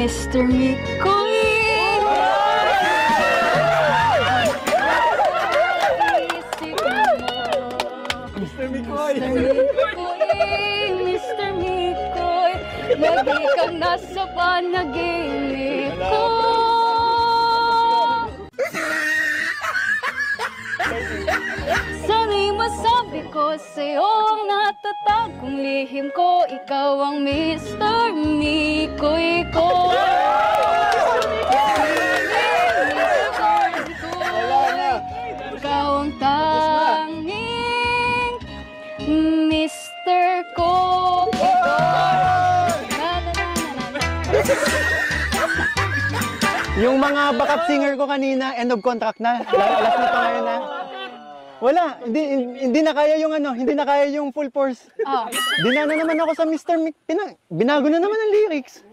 Mr. Mikoy. Mr. Mikoy! Mr. Mikoy, lagi kang nasa panaginip ko. Sana'y masabi ko sa'yo ang natatagong lihim ko. Ikaw ang Mr. Mikoy ko. Ikaw ang tanging Mr. ko. Yung mga backup singer ko kanina, end of contract na. Last na pa ngayon na. Wala, hindi na kaya yung hindi na kaya yung full force. Ah. Dinana naman ako sa Mr. Binago na naman ang lyrics.